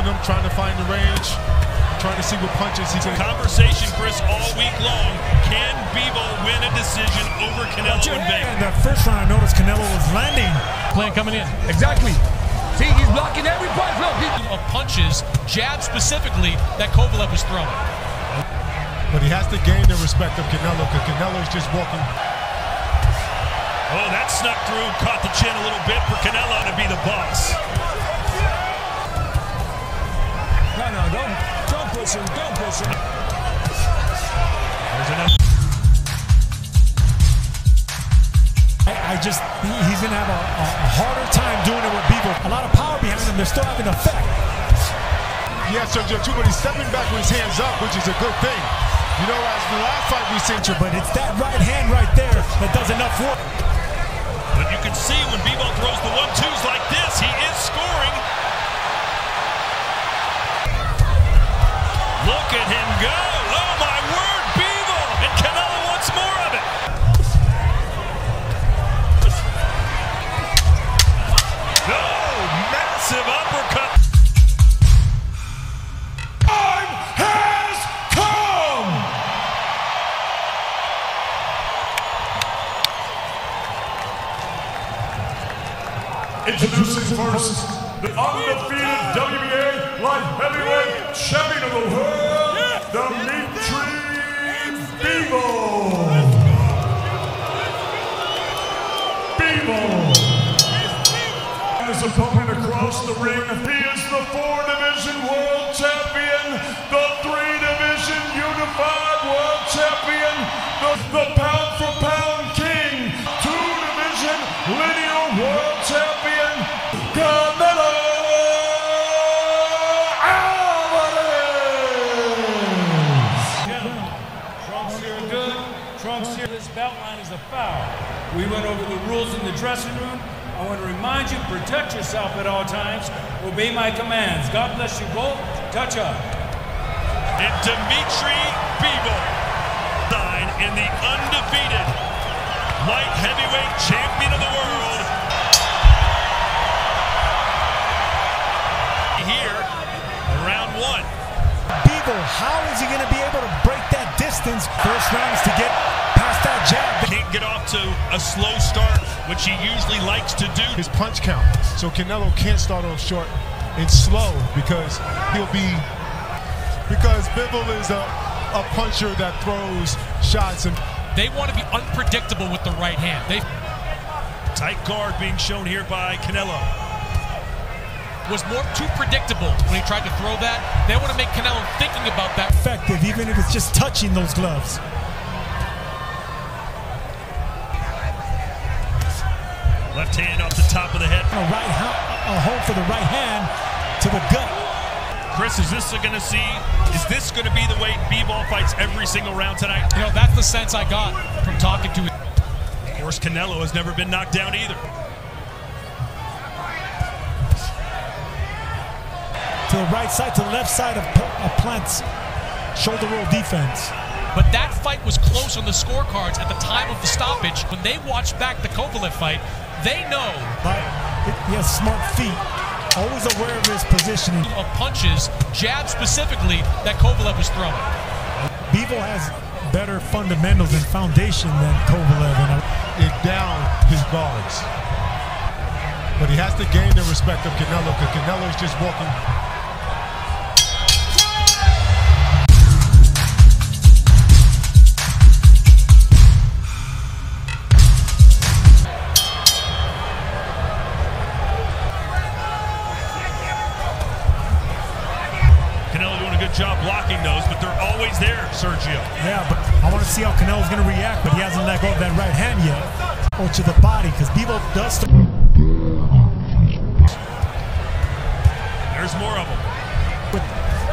Stopping him, trying to find the range, trying to see what punches he's going to. Conversation, Chris, all week long. Can Bivol win a decision over Canelo in Vegas? That first round, I noticed Canelo was landing. Plan coming in. Exactly. See, he's blocking every punch. Look, Of punches, jab specifically, that Kovalev was throwing. But he has to gain the respect of Canelo because Canelo's just walking. Oh, that snuck through, caught the chin a little bit for Canelo to be the boss. No, don't push him, don't push him. There's enough. He's going to have a harder time doing it with Bivol. A lot of power behind him, they're still having effect. Yeah, Sergio, too, but he's stepping back with his hands up, which is a good thing. You know, as the last fight we seen, but it's that right hand right there that does enough work. But you can see when Bivol throws the 1-2s like this, he is scoring. Look at him go. Oh, my word, Bivol. And Canelo wants more of it. Oh, massive uppercut. Time has come. Introducing first, the undefeated WBA light heavyweight champion of the world, Dmitry Bivol. Bivol. His opponent across the ring, he is the 4-division world champion, the 3-division unified world champion, the pound-for-pound king, 2-division lineal world champion, Canelo Alvarez! Trunks here are good. Trunks here. This belt line is a foul. We went over the rules in the dressing room. I want to remind you, protect yourself at all times. Obey my commands. God bless you both. Touch up. And Dmitry Bivol, in the undefeated light heavyweight champion of the world. Here, round 1. Bivol, how is he going to be able to break that distance? First round is to get past that jab. Can't get off to a slow start, which he usually likes to do. His punch count. So Canelo can't start off short and slow because Bivol is a puncher that throws shots. And They want to be unpredictable with the right hand. Tight guard being shown here by Canelo. Was more too predictable when he tried to throw that. They want to make Canelo thinking about that. Effective, even if it's just touching those gloves. Left hand off the top of the head. A hold for the right hand to the gut. Chris, is this going to be the way Bivol fights every single round tonight? You know, that's the sense I got from talking to him. Of course, Canelo has never been knocked down either. To the right side, to the left side of Plant's shoulder roll defense. But that fight was close on the scorecards at the time of the stoppage. When they watch back the Kovalev fight, they know. He has smart feet, always aware of his positioning. Of punches, jab specifically, that Kovalev was throwing. Bivol has better fundamentals and foundation than Kovalev. it down his guards. But he has to gain the respect of Canelo because Canelo's just walking. Job blocking those, but they're always there, Sergio. Yeah, but I want to see how Canelo's going to react, but he hasn't let go of that right hand yet. Or to the body, because Bivol does. There's more of them. With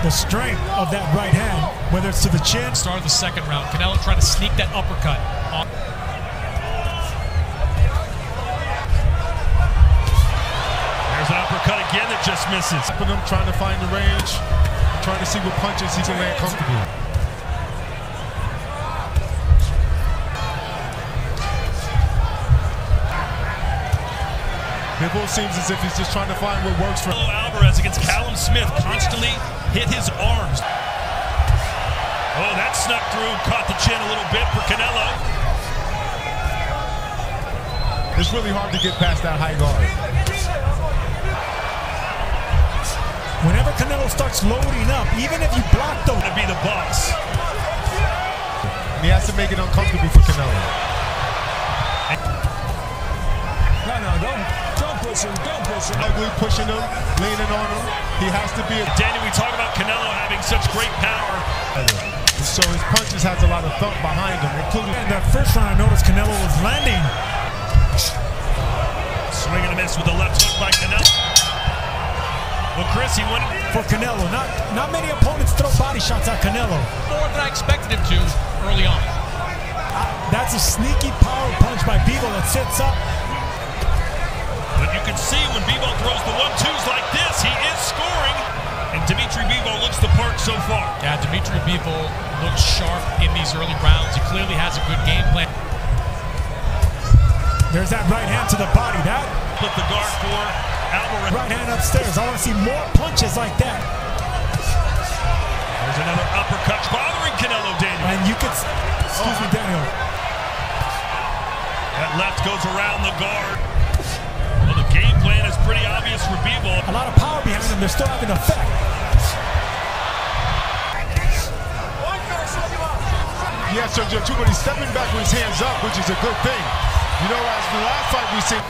the strength of that right hand, whether it's to the chin. Start of the second round, Canelo trying to sneak that uppercut. There's an uppercut again that just misses. Him trying to find the range. Trying to see what punches he can land comfortably. Bivol seems as if he's just trying to find what works for him. Alvarez against Callum Smith. hit his arms. Oh, that snuck through, caught the chin a little bit for Canelo. It's really hard to get past that high guard. Whenever Canelo starts loading up, even if you block them, to be the boss. And he has to make it uncomfortable for Canelo. No, don't push him, don't push him. Ugly pushing him, leaning on him. He has to be. Daniel, we talk about Canelo having such great power. So his punches has a lot of thump behind him, including in that first round. I noticed Canelo was landing. Swing and a miss with the left hook by Canelo. Well, Chris, he went for Canelo. Not many opponents throw body shots at Canelo. More than I expected him to early on. That's a sneaky power punch by Bivol that sits up. But you can see when Bivol throws the 1-2s like this, he is scoring. And Dmitry Bivol looks the part so far. Yeah, Dmitry Bivol looks sharp in these early rounds. He clearly has a good game plan. There's that right hand to the body. That put the guard for Alvarez. Right hand upstairs. I want to see more punches like that. There's another uppercut bothering Canelo, Daniel. And you could, excuse me, Daniel. That left goes around the guard. Well, the game plan is pretty obvious for Bivol. A lot of power behind them. They're still having effect. Yeah, Sergio, too, but he's stepping back with his hands up, which is a good thing. You know, as the last fight we seen.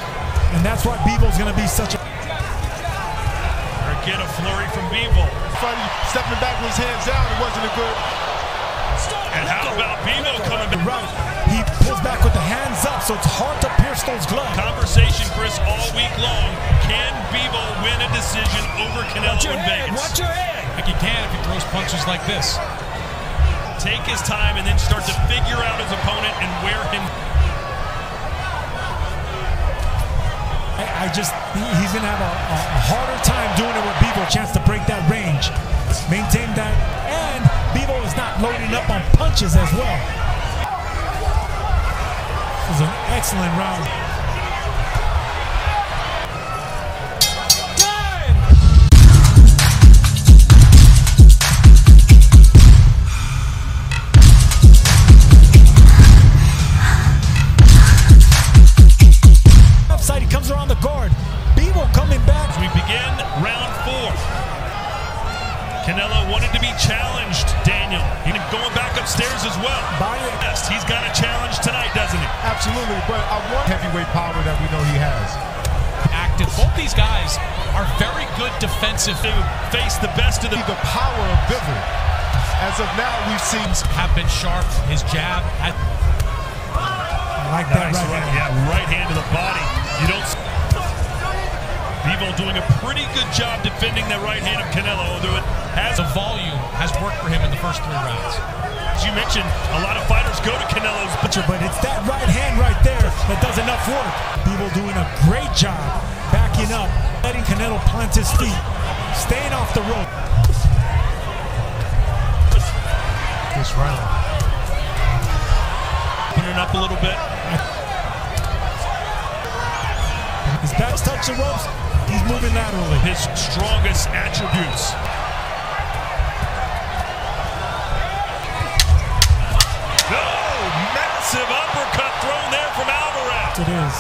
And that's why Bivol's going to be such a... Get a flurry from Bivol. Stepping back with his hands down, it wasn't a good... And how about Bivol coming back? Right. He pulls back with the hands up, so it's hard to pierce those gloves. Conversation, Chris, all week long. Can Bivol win a decision over Canelo in Vegas? Watch your head. I think he can if he throws punches like this. Take his time and then start to figure out his opponent and wear him. He's going to have a harder time doing it with Bivol. Chance to break that range. Maintain that. And Bivol is not loading up on punches as well. This was an excellent round. He comes around the guard. Bivol coming back. As we begin round 4. Canelo wanted to be challenged, Daniel. He's going back upstairs as well. He's got a challenge tonight, doesn't he? Absolutely, but I want heavyweight power that we know he has. Active. Both these guys are very good defensive. They would face the best of the power of Bivol. As of now, we've seen have been sharp. His jab. I like that nice right hand. Yeah, right hand to the body. You don't. Bivol doing a pretty good job defending that right hand of Canelo, although it has the volume has worked for him in the first 3 rounds. As you mentioned, a lot of fighters go to Canelo's butcher, but it's that right hand right there that does enough work. Bivol doing a great job backing up, letting Canelo plant his feet, staying off the rope. This round. Opening up a little bit. His back's touch the ropes, he's moving laterally. His strongest attributes. Oh, massive uppercut thrown there from Alvarez. It is.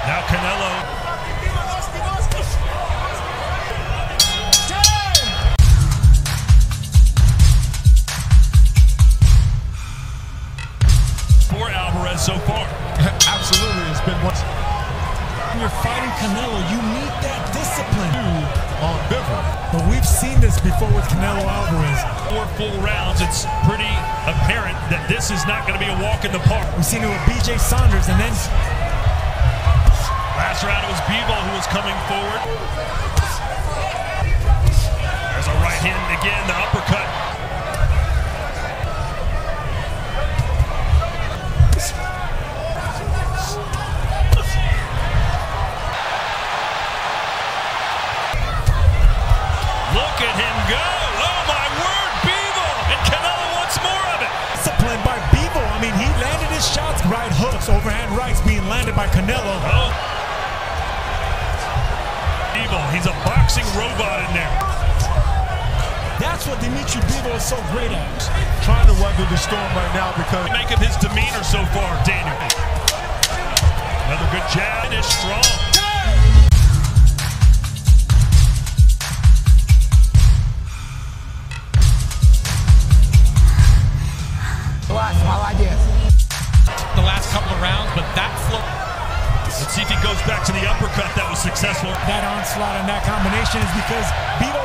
Now Canelo. For Alvarez so far. Absolutely, it's been once. When you're fighting Canelo, you need that discipline. On Bivol. But we've seen this before with Canelo Alvarez. 4 full rounds, it's pretty apparent that this is not going to be a walk in the park. We've seen it with BJ Saunders, and then last round it was Bivol who was coming forward. There's a right hand again, the uppercut. Look at him go! Oh my word, Bivol! And Canelo wants more of it! Disciplined by Bivol. I mean, he landed his shots. Right hooks, overhand rights being landed by Canelo. Oh. Bivol, he's a boxing robot in there. That's what Dmitry Bivol is so great at. Trying to weather the storm right now because... Make of his demeanor so far, Daniel. Another good jab. Finish strong. The last couple of rounds, but that flow. Let's see if he goes back to the uppercut that was successful. That onslaught and that combination is because Bivol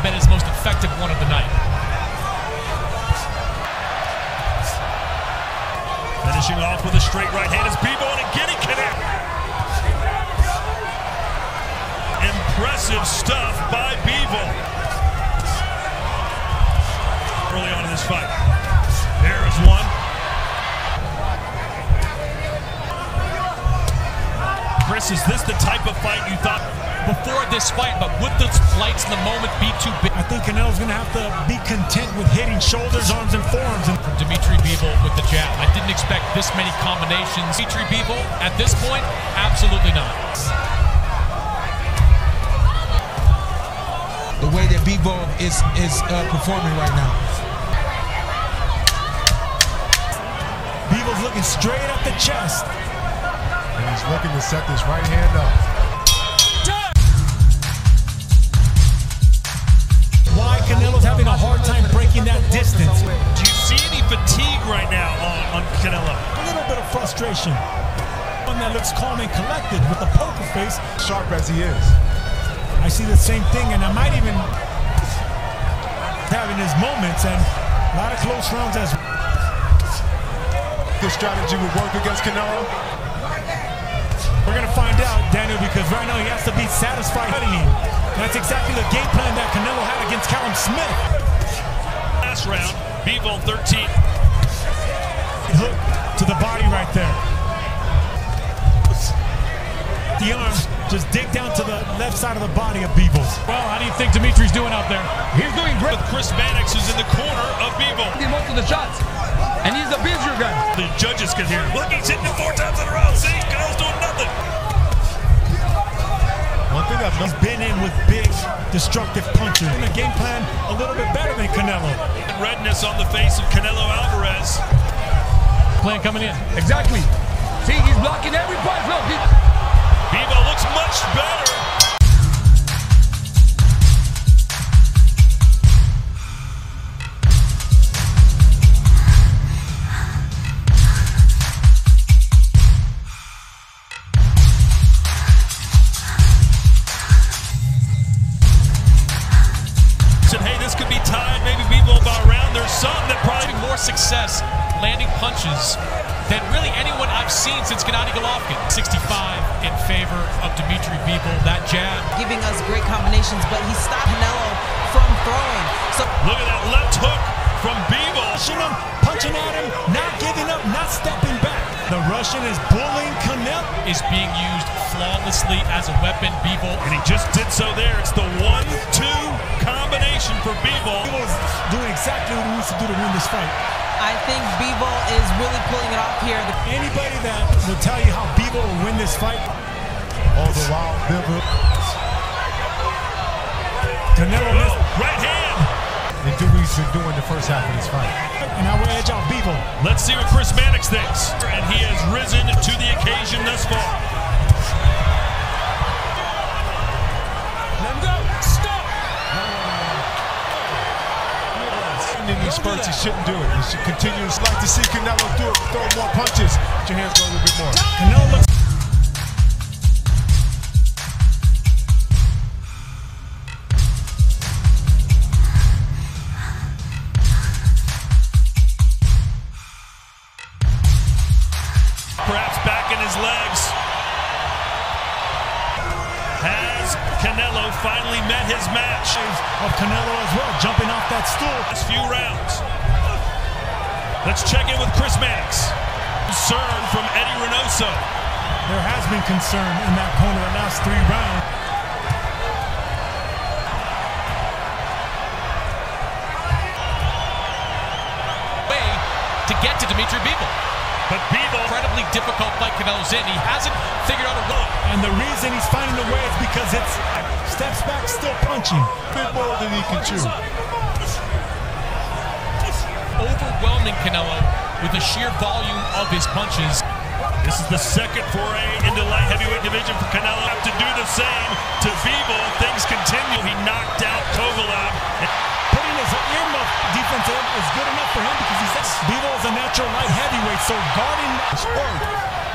been his most effective one of the night. Finishing off with a straight right hand is Bivol and getting connect. Impressive stuff by Bivol. Early on in this fight. There's one. Chris, is this the type of fight you thought Before this fight, but would the lights in the moment be too big? I think Canelo's going to have to be content with hitting shoulders, arms, and forearms. And From Dmitry Bivol with the jab. I didn't expect this many combinations. Dmitry Bivol, at this point, absolutely not. The way that Bivol is performing right now. Bivol's looking straight at the chest. And he's looking to set this right hand up. Why Canelo's having a hard time breaking that distance. Do you see any fatigue right now on Canelo? A little bit of frustration. One that looks calm and collected with a poker face. Sharp as he is. I see the same thing, and I might even having his moments and a lot of close rounds as well. This strategy would work against Canelo. We're going to find out, Daniel, because right now he has to be satisfied hitting him. That's exactly the game plan that Canelo had against Callum Smith. Last round, Bivol 13. Hook to the body right there. The arm, just dig down to the left side of the body of Bivol. Well, how do you think Dimitri's doing out there? He's doing great. With Chris Mannix, who's in the corner of Bivol. Most of the shots. And he's a busier guy. The judges can hear. Look, he's hitting it 4 times in a row. See, Canelo's doing nothing. One thing I've He's been in with big, destructive punches. And the game plan a little bit better than Canelo. Redness on the face of Canelo Alvarez. Plan coming in. Exactly. See, he's blocking every punch. Look, Bivol looks much better. Hey, this could be tied. Maybe Bivol about around. There's some that probably Having more success landing punches than really anyone I've seen since Gennady Golovkin. 65 in favor of Dmitry Bivol. That jab. Giving us great combinations, but he stopped Canelo from throwing. So look at that left hook from Bivol. Punching at him, not giving up, not stepping back. The Russian is bullying Canelo. Is being used flawlessly as a weapon. Bivol, And he just did so there. It's the 1-2 combination for Bivol. Bivol's doing exactly what he needs to do to win this fight. I think Bivol is really pulling it off here. Anybody that will tell you how Bivol will win this fight, all the while Bivol Canelo missed. Right hand. and do what he's been doing the first half of this fight. And I will edge out Bivol. Let's see what Chris Mannix thinks. And he has risen to the occasion thus far. let him go. Stop. In these spurts, he shouldn't do it. He should continue. I'd like to see Canelo do it, throw more punches. Let your hands go a little bit more. Canelo looks. Perhaps back in his legs. Has Canelo finally met his match? Of Canelo as well, jumping off that stool. Last few rounds. Let's check in with Chris Mannix. Concern from Eddie Reynoso. There has been concern in that corner the last 3 rounds. way to get to Dmitry Bivol. But Bivol, incredibly difficult fight Canelo's in. He hasn't figured out a way. And the reason he's finding a way is because it's steps back, still punching. A bit more than he can chew. Overwhelming Canelo with the sheer volume of his punches. This is the second foray into light heavyweight division for Canelo. Have to do the same to Bivol. Things continue. He knocked out Kovalev. Putting his earmuff defense in is good enough for him because Bivol is a natural light heavyweight, so guarding sport,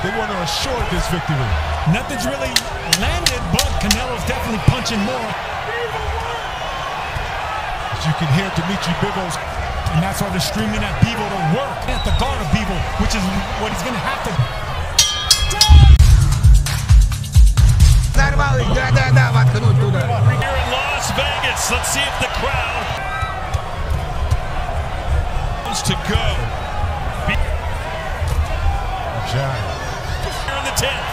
they want to assure this victory. Nothing's really landed, but Canelo's definitely punching more. As you can hear Dmitry Bivol's, and that's why they're streaming at Bivol to work at the guard of Bivol, which is what he's going to have to. Here in Las Vegas, let's see if the crowd wants to go. Here in the 10th.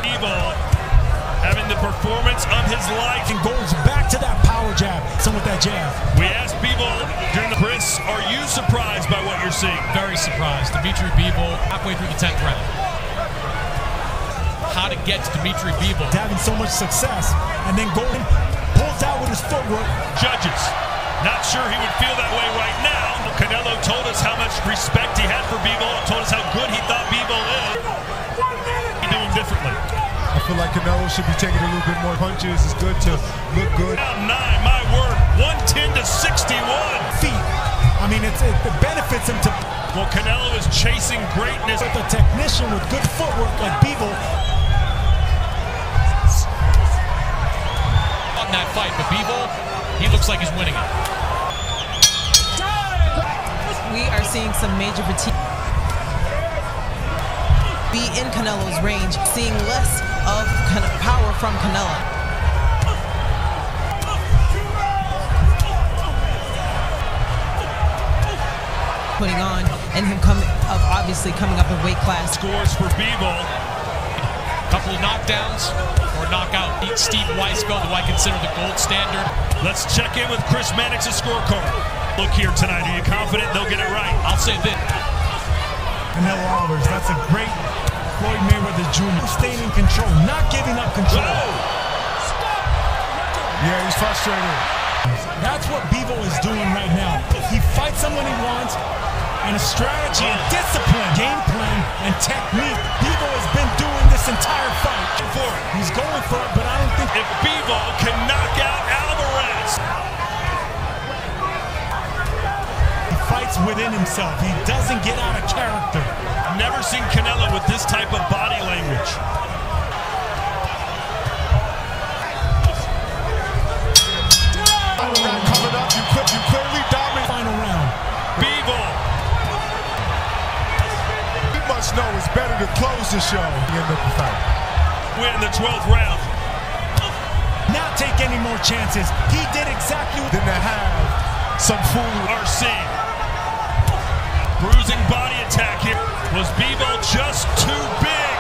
Bivol having the performance of his life. And goes back to that power jab, some with that jab. We asked Bivol during the Chris, are you surprised by what you're seeing? Very surprised. Dmitry Bivol halfway through the 10th round. How to get to Dmitry Bivol. Having so much success, and then Golden pulls out with his footwork. Judges, not sure he would feel that way right now. Canelo told us how much respect he had for Bivol and told us how good he thought Bivol is. He's doing differently. I feel like Canelo should be taking a little bit more punches. It's good to look good. Round 9, my word, 110 to 61. Feet. I mean, it benefits him to. Well, Canelo is chasing greatness. With a technician with good footwork like Bivol. On that fight, but Bivol, he looks like he's winning it. We are seeing some major fatigue. Be in Canelo's range, seeing less of kind of power from Canelo. Putting on, and him obviously coming up in weight class. Scores for Bivol. Couple of knockdowns or knockout. Beat Steve Weisfeld, who I consider the gold standard. Let's check in with Chris Mannix's scorecard. Look here tonight. Are you confident they'll get it right? I'll say this. Canelo Alvarez, that's a great Floyd Mayweather Jr. Staying in control, not giving up control. Yeah, he's frustrated. That's what Bivol is doing right now. He fights someone he wants, and a strategy and discipline, game plan, and technique. Bivol has been doing this entire fight. He's going for it, but I don't think... If Bivol can knock out Alvarez. He fights within himself. He doesn't get out of character. Never seen Canelo with this type of body language. Final round coming up. You clearly dominate. Final round. Bivol. You must know it's better to close the show than the fight. Win the 12th round. Not take any more chances. He did exactly what... Than to have some fool. RC. Bruising body attack here. Was Bivol just too big?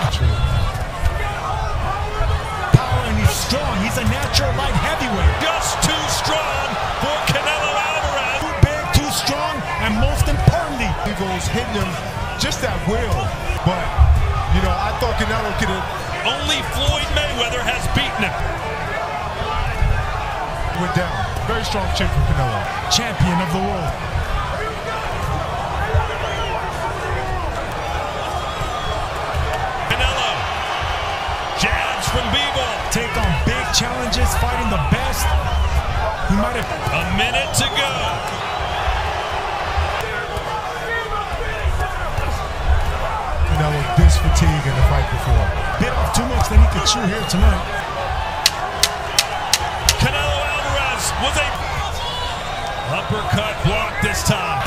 Power, and he's strong. He's a natural light heavyweight. Just too strong for Canelo Alvarez. Too big, too strong, and most importantly, Bivol's hitting him just at will. But, you know, I thought Canelo could have... Only Floyd Mayweather has beaten him. Went down. Very strong chin from Canelo. Champion of the world. Canelo. Jabs from Bivol. Take on big challenges, fighting the best. He might have... A minute to go. Canelo this fatigue in the fight before. Bit off too much than he could chew here tonight. Canelo Alvarez with a uppercut block this time.